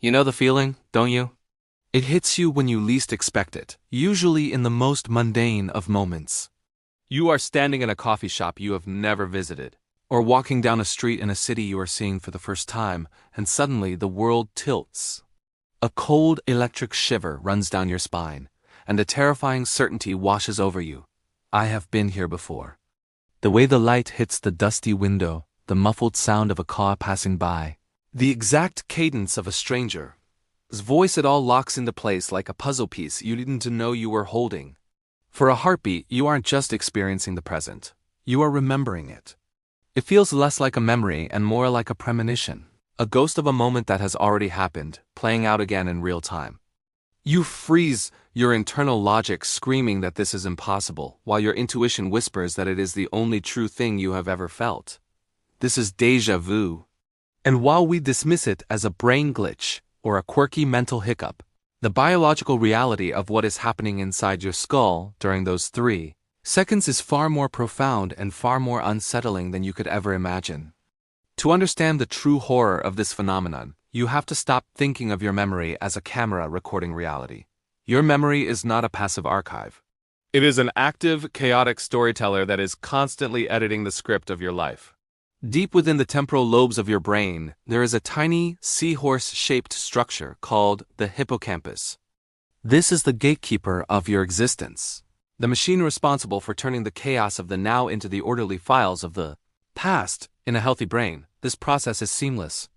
You know the feeling, don't you? It hits you when you least expect it, usually in the most mundane of moments. You are standing in a coffee shop you have never visited, or walking down a street in a city you are seeing for the first time, and suddenly the world tilts. A cold electric shiver runs down your spine, and a terrifying certainty washes over you. I have been here before. The way the light hits the dusty window, the muffled sound of a car passing by, the exact cadence of a stranger's voice, it all locks into place like a puzzle piece you didn't know you were holding. For a heartbeat, you aren't just experiencing the present, you are remembering it. It feels less like a memory and more like a premonition, a ghost of a moment that has already happened, playing out again in real time. You freeze, your internal logic screaming that this is impossible, while your intuition whispers that it is the only true thing you have ever felt. This is déjà vu. And while we dismiss it as a brain glitch or a quirky mental hiccup, the biological reality of what is happening inside your skull during those 3 seconds is far more profound and far more unsettling than you could ever imagine. To understand the true horror of this phenomenon, you have to stop thinking of your memory as a camera recording reality. Your memory is not a passive archive. It is an active, chaotic storyteller that is constantly editing the script of your life. Deep within the temporal lobes of your brain, there is a tiny, seahorse-shaped structure called the hippocampus. This is the gatekeeper of your existence, the machine responsible for turning the chaos of the now into the orderly files of the past. In a healthy brain, this process is seamless.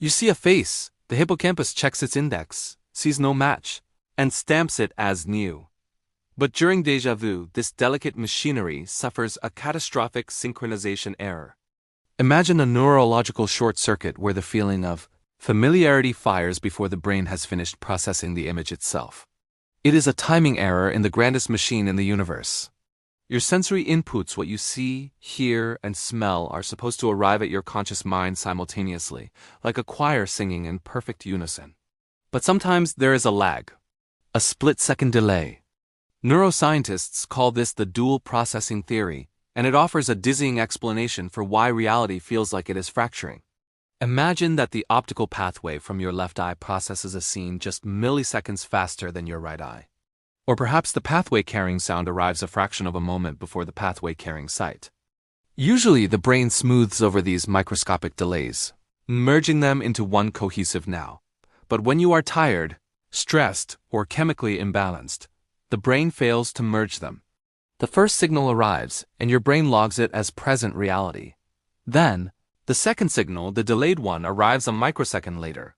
You see a face, the hippocampus checks its index, sees no match, and stamps it as new. But during déjà vu, this delicate machinery suffers a catastrophic synchronization error. Imagine a neurological short circuit where the feeling of familiarity fires before the brain has finished processing the image itself. It is a timing error in the grandest machine in the universe. Your sensory inputs, what you see, hear, and smell, are supposed to arrive at your conscious mind simultaneously, like a choir singing in perfect unison. But sometimes there is a lag, a split-second delay. Neuroscientists call this the dual processing theory, and it offers a dizzying explanation for why reality feels like it is fracturing. Imagine that the optical pathway from your left eye processes a scene just milliseconds faster than your right eye. Or perhaps the pathway carrying sound arrives a fraction of a moment before the pathway carrying sight. Usually the brain smooths over these microscopic delays, merging them into one cohesive now. But when you are tired, stressed, or chemically imbalanced, the brain fails to merge them. The first signal arrives, and your brain logs it as present reality. Then, the second signal, the delayed one, arrives a microsecond later.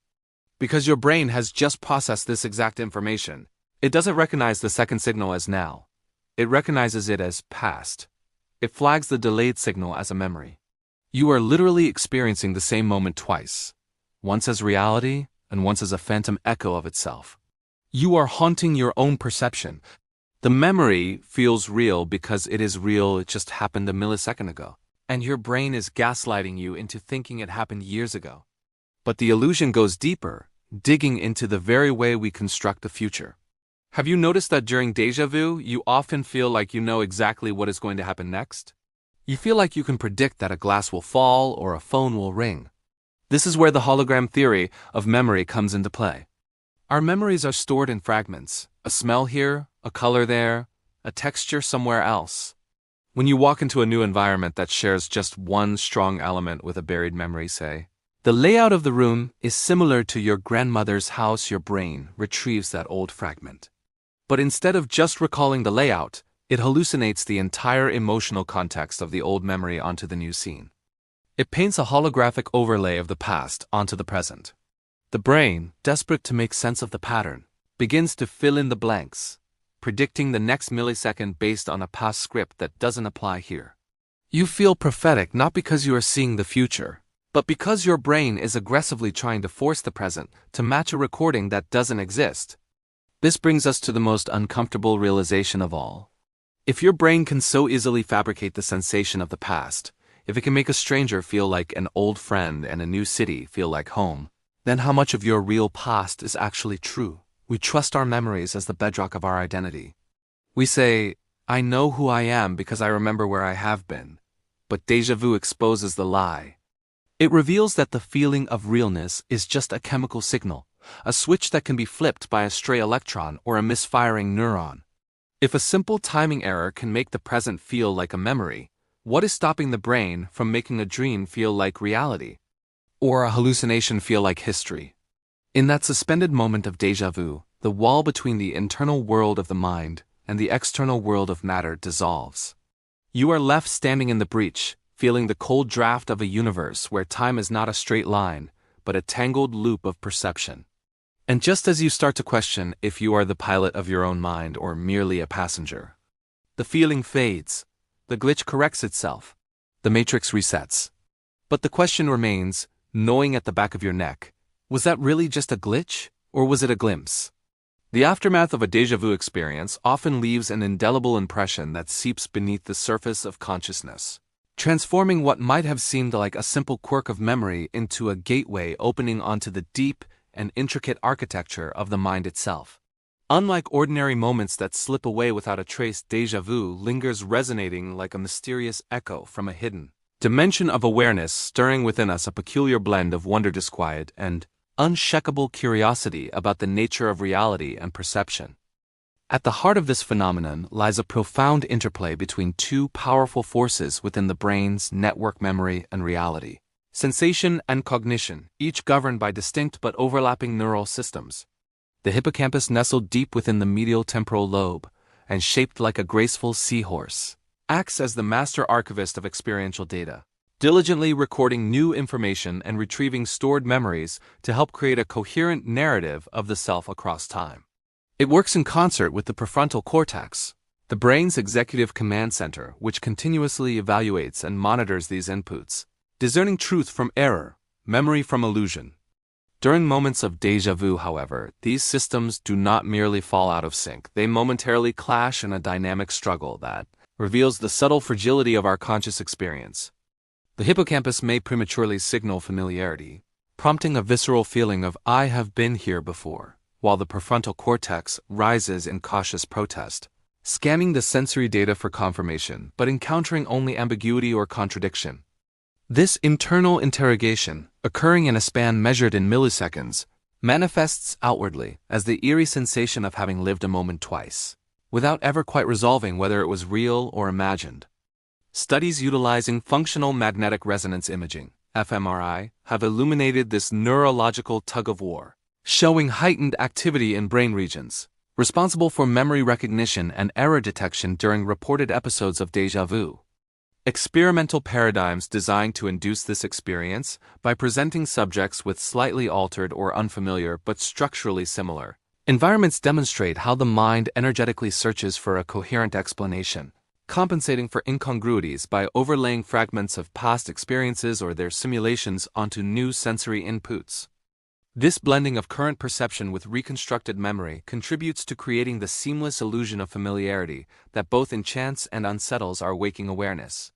Because your brain has just processed this exact information, it doesn't recognize the second signal as now. It recognizes it as past. It flags the delayed signal as a memory. You are literally experiencing the same moment twice, once as reality and once as a phantom echo of itself. You are haunting your own perception. The memory feels real because it is real, it just happened a millisecond ago, and your brain is gaslighting you into thinking it happened years ago. But the illusion goes deeper, digging into the very way we construct the future. Have you noticed that during déjà vu, you often feel like you know exactly what is going to happen next? You feel like you can predict that a glass will fall or a phone will ring. This is where the hologram theory of memory comes into play. Our memories are stored in fragments, a smell here, a color there, a texture somewhere else. When you walk into a new environment that shares just one strong element with a buried memory, say, the layout of the room is similar to your grandmother's house, your brain retrieves that old fragment. But instead of just recalling the layout, it hallucinates the entire emotional context of the old memory onto the new scene. It paints a holographic overlay of the past onto the present. The brain, desperate to make sense of the pattern, begins to fill in the blanks, predicting the next millisecond based on a past script that doesn't apply here. You feel prophetic not because you are seeing the future, but because your brain is aggressively trying to force the present to match a recording that doesn't exist. This brings us to the most uncomfortable realization of all. If your brain can so easily fabricate the sensation of the past, if it can make a stranger feel like an old friend and a new city feel like home, then how much of your real past is actually true? We trust our memories as the bedrock of our identity. We say, I know who I am because I remember where I have been. But déjà vu exposes the lie. It reveals that the feeling of realness is just a chemical signal, a switch that can be flipped by a stray electron or a misfiring neuron. If a simple timing error can make the present feel like a memory, what is stopping the brain from making a dream feel like reality? Or a hallucination feel like history? In that suspended moment of déjà vu, the wall between the internal world of the mind and the external world of matter dissolves. You are left standing in the breach, feeling the cold draft of a universe where time is not a straight line, but a tangled loop of perception. And just as you start to question if you are the pilot of your own mind or merely a passenger, the feeling fades, the glitch corrects itself, the matrix resets. But the question remains, gnawing at the back of your neck, was that really just a glitch, or was it a glimpse? The aftermath of a déjà vu experience often leaves an indelible impression that seeps beneath the surface of consciousness, transforming what might have seemed like a simple quirk of memory into a gateway opening onto the deep and intricate architecture of the mind itself. Unlike ordinary moments that slip away without a trace, déjà vu lingers resonating like a mysterious echo from a hidden dimension of awareness, stirring within us a peculiar blend of wonder, disquiet, and unshakable curiosity about the nature of reality and perception. At the heart of this phenomenon lies a profound interplay between two powerful forces within the brain's network: memory and reality. Sensation and cognition, each governed by distinct but overlapping neural systems. The hippocampus, nestled deep within the medial temporal lobe, and shaped like a graceful seahorse, acts as the master archivist of experiential data, diligently recording new information and retrieving stored memories to help create a coherent narrative of the self across time. It works in concert with the prefrontal cortex, the brain's executive command center, which continuously evaluates and monitors these inputs, discerning truth from error, memory from illusion. During moments of déjà vu, however, these systems do not merely fall out of sync. They momentarily clash in a dynamic struggle that reveals the subtle fragility of our conscious experience. The hippocampus may prematurely signal familiarity, prompting a visceral feeling of "I have been here before," while the prefrontal cortex rises in cautious protest, scanning the sensory data for confirmation but encountering only ambiguity or contradiction. This internal interrogation, occurring in a span measured in milliseconds, manifests outwardly as the eerie sensation of having lived a moment twice, without ever quite resolving whether it was real or imagined. Studies utilizing functional magnetic resonance imaging, fMRI, have illuminated this neurological tug-of-war, showing heightened activity in brain regions responsible for memory recognition and error detection during reported episodes of déjà vu. Experimental paradigms designed to induce this experience by presenting subjects with slightly altered or unfamiliar but structurally similar environments demonstrate how the mind energetically searches for a coherent explanation, compensating for incongruities by overlaying fragments of past experiences or their simulations onto new sensory inputs. This blending of current perception with reconstructed memory contributes to creating the seamless illusion of familiarity that both enchants and unsettles our waking awareness.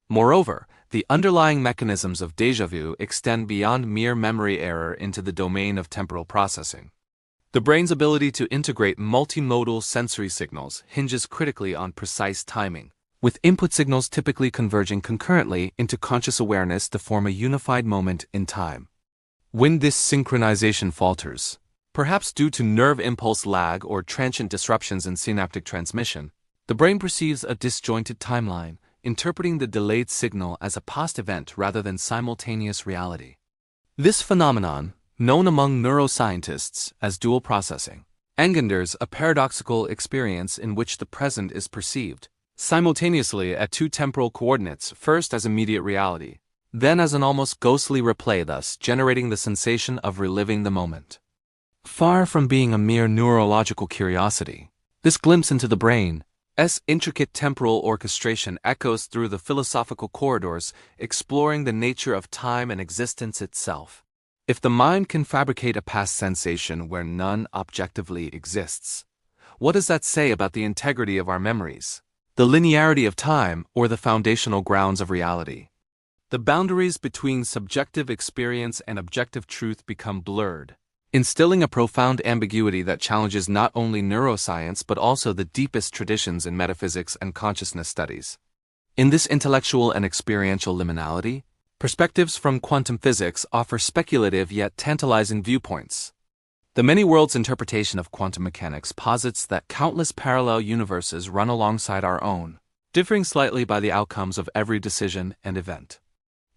Moreover, the underlying mechanisms of déjà vu extend beyond mere memory error into the domain of temporal processing. The brain's ability to integrate multimodal sensory signals hinges critically on precise timing, with input signals typically converging concurrently into conscious awareness to form a unified moment in time. When this synchronization falters, perhaps due to nerve impulse lag or transient disruptions in synaptic transmission, the brain perceives a disjointed timeline, interpreting the delayed signal as a past event rather than simultaneous reality. This phenomenon, known among neuroscientists as dual processing, engenders a paradoxical experience in which the present is perceived simultaneously at two temporal coordinates, first as immediate reality, then as an almost ghostly replay, thus generating the sensation of reliving the moment. Far from being a mere neurological curiosity, this glimpse into the brain's intricate temporal orchestration echoes through the philosophical corridors, exploring the nature of time and existence itself. If the mind can fabricate a past sensation where none objectively exists, what does that say about the integrity of our memories, the linearity of time, or the foundational grounds of reality? The boundaries between subjective experience and objective truth become blurred, instilling a profound ambiguity that challenges not only neuroscience but also the deepest traditions in metaphysics and consciousness studies. In this intellectual and experiential liminality, perspectives from quantum physics offer speculative yet tantalizing viewpoints. The many worlds interpretation of quantum mechanics posits that countless parallel universes run alongside our own, differing slightly by the outcomes of every decision and event.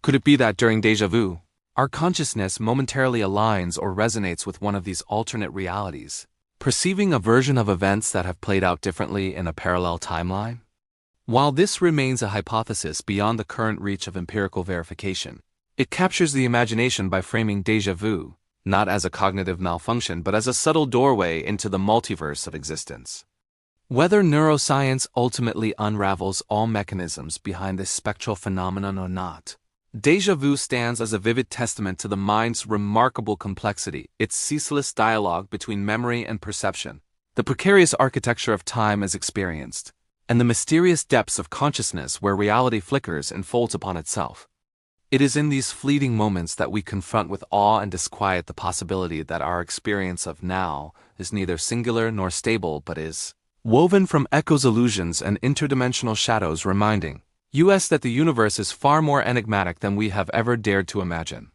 Could it be that during déjà vu, our consciousness momentarily aligns or resonates with one of these alternate realities, perceiving a version of events that have played out differently in a parallel timeline? While this remains a hypothesis beyond the current reach of empirical verification, it captures the imagination by framing déjà vu not as a cognitive malfunction but as a subtle doorway into the multiverse of existence. Whether neuroscience ultimately unravels all mechanisms behind this spectral phenomenon or not, déjà vu stands as a vivid testament to the mind's remarkable complexity, its ceaseless dialogue between memory and perception, the precarious architecture of time as experienced, and the mysterious depths of consciousness where reality flickers and folds upon itself. It is in these fleeting moments that we confront with awe and disquiet the possibility that our experience of now is neither singular nor stable but is woven from echoes, illusions, and interdimensional shadows, reminding us that the universe is far more enigmatic than we have ever dared to imagine.